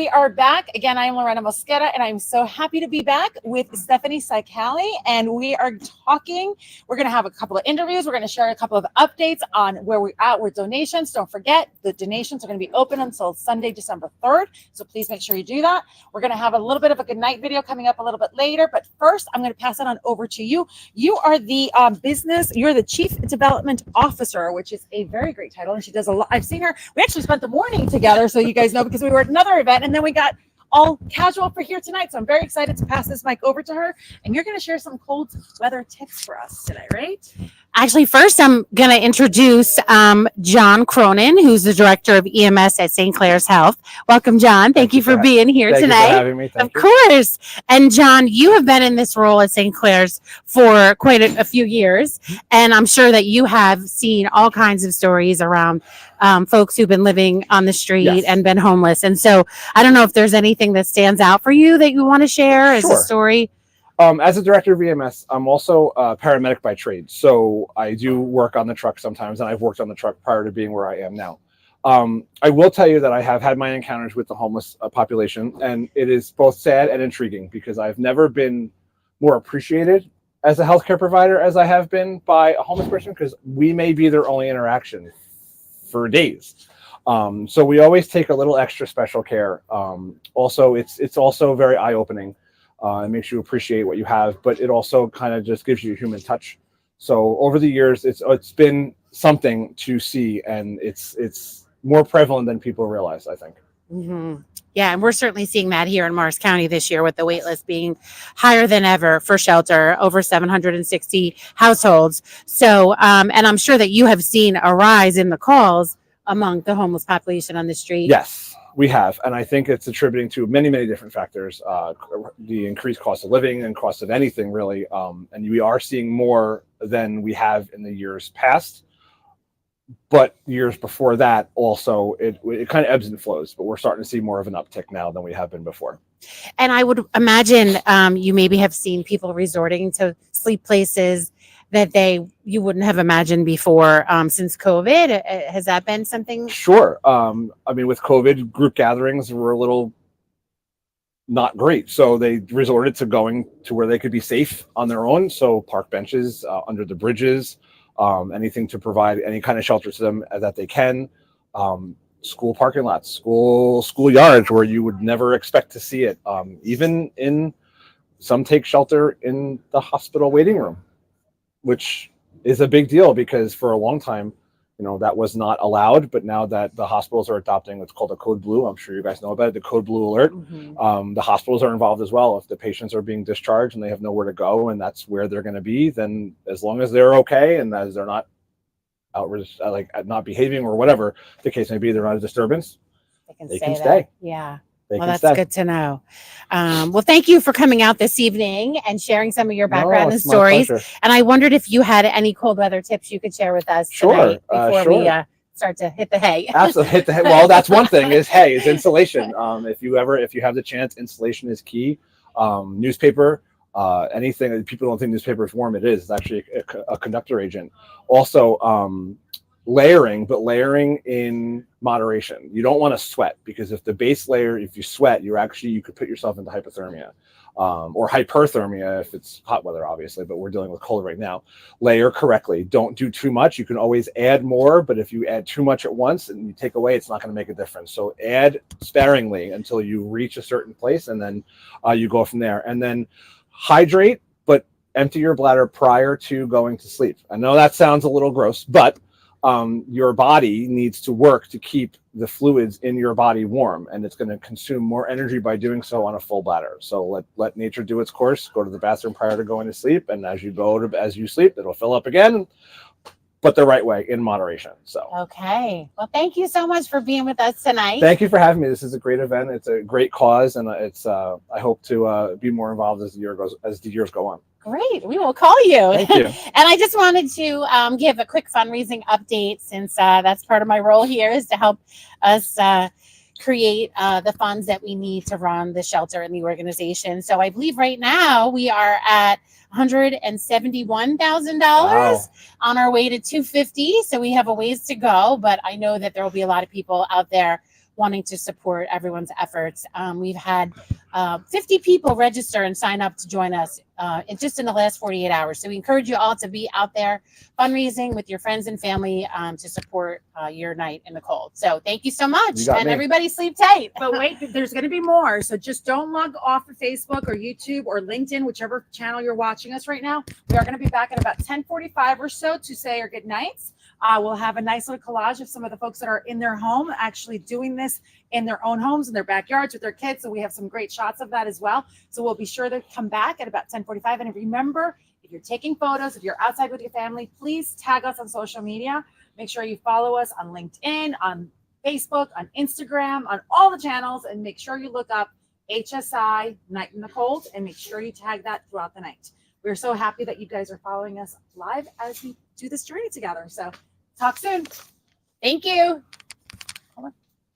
are back. Again, I am Lorena Mosqueda, and I'm so happy to be back with Stephanie Saicali. And we are talking, we're going to have a couple of interviews. We're going to share a couple of updates on where we're at with donations. Don't forget, the donations are going to be open until Sunday, December 3rd. So please make sure you do that. We're going to have a little bit of a good night video coming up a little bit later. But first, I'm going to pass it on over to you. You are the you're the Chief Development Officer, which is a very great title. And she does a lot. I've seen her. We actually spent the morning together, so you guys know, because we were at another event, and then we got all casual for here tonight. So I'm very excited to pass this mic over to her, and you're going to share some cold weather tips for us today, right? Actually, first I'm going to introduce John Cronin, who's the Director of EMS at St. Clair's Health. Welcome, John. Thank you for being here tonight. Thank you for having me. Of course. And John, you have been in this role at St. Clair's for quite a few years, and I'm sure that you have seen all kinds of stories around folks who've been living on the street and been homeless. And so I don't know if there's anything that stands out for you that you want to share as a story. As a director of EMS, I'm also a paramedic by trade. So I do work on the truck sometimes, and I've worked on the truck prior to being where I am now. I will tell you that I have had my encounters with the homeless population, and it is both sad and intriguing, because I've never been more appreciated as a healthcare provider as I have been by a homeless person, because we may be their only interaction for days. So we always take a little extra special care. Also, it's also very eye-opening. It makes you appreciate what you have, but it also kind of just gives you a human touch. So over the years, it's been something to see, and it's more prevalent than people realize, I think. Mm-hmm. Yeah, and we're certainly seeing that here in Morris County this year, with the wait list being higher than ever for shelter, over 760 households. So, and I'm sure that you have seen a rise in the calls among the homeless population on the street. Yes, we have. And I think it's attributing to many, many different factors, the increased cost of living and cost of anything, really. And we are seeing more than we have in the years past. But years before that, also, it kind of ebbs and flows. But we're starting to see more of an uptick now than we have been before. And I would imagine you maybe have seen people resorting to sleep places that you wouldn't have imagined before since COVID. Has that been something? Sure. I mean, with COVID, group gatherings were a little not great. So they resorted to going to where they could be safe on their own. So park benches, under the bridges, anything to provide any kind of shelter to them that they can. School parking lots, school yards where you would never expect to see it. Even in some take shelter in the hospital waiting room, which is a big deal, because for a long time, that was not allowed. But now that the hospitals are adopting what's called a Code Blue, I'm sure you guys know about it, the Code Blue alert. Mm-hmm. The hospitals are involved as well. If the patients are being discharged and they have nowhere to go, and that's where they're going to be, then as long as they're okay and as they're not not behaving or whatever the case may be, they're not a disturbance, they can stay. Yeah. Well, that's good to know. Well, thank you for coming out this evening and sharing some of your background and stories. And I wondered if you had any cold weather tips you could share with us tonight before we start to hit the hay. Absolutely, hit the hay. Well, that's one thing is insulation. If you have the chance, insulation is key. Newspaper, anything. People don't think newspaper is warm. It is. It's actually a conductor agent. Also, layering in moderation. You don't want to sweat, because if you sweat, you could put yourself into hypothermia, or hyperthermia if it's hot weather, obviously, but we're dealing with cold right now. Layer correctly. Don't do too much. You can always add more, but if you add too much at once and you take away, it's not going to make a difference. So add sparingly until you reach a certain place, and then you go from there. And then hydrate, but empty your bladder prior to going to sleep. I know that sounds a little gross, but your body needs to work to keep the fluids in your body warm, and it's going to consume more energy by doing so on a full bladder. So let nature do its course. Go to the bathroom prior to going to sleep, and as you sleep, it'll fill up again, but the right way, in moderation. So okay. Well, thank you so much for being with us tonight. Thank you for having me. This is a great event. It's a great cause, and I hope to be more involved as the years go on. Great. We will call you. Thank you. And I just wanted to give a quick fundraising update, since that's part of my role here, is to help us create the funds that we need to run the shelter and the organization. So I believe right now we are at $171,000 on our way to $250. So we have a ways to go, but I know that there will be a lot of people out there wanting to support everyone's efforts. We've had 50 people register and sign up to join us just in the last 48 hours. So we encourage you all to be out there fundraising with your friends and family to support your night in the cold. So thank you so much. You got And me. everybody sleep tight. But wait, there's going to be more. So just don't log off of Facebook or YouTube or LinkedIn, whichever channel you're watching us right now. We are going to be back at about 10:45 or so to say our good nights. We'll have a nice little collage of some of the folks that are in their home actually doing this in their own homes, in their backyards with their kids. So we have some great shots of that as well. So we'll be sure to come back at about 10:45. And remember, if you're taking photos, if you're outside with your family, please tag us on social media. Make sure you follow us on LinkedIn, on Facebook, on Instagram, on all the channels, and make sure you look up HSI Night in the Cold and make sure you tag that throughout the night. We're so happy that you guys are following us live as we do this journey together. So talk soon. Thank you.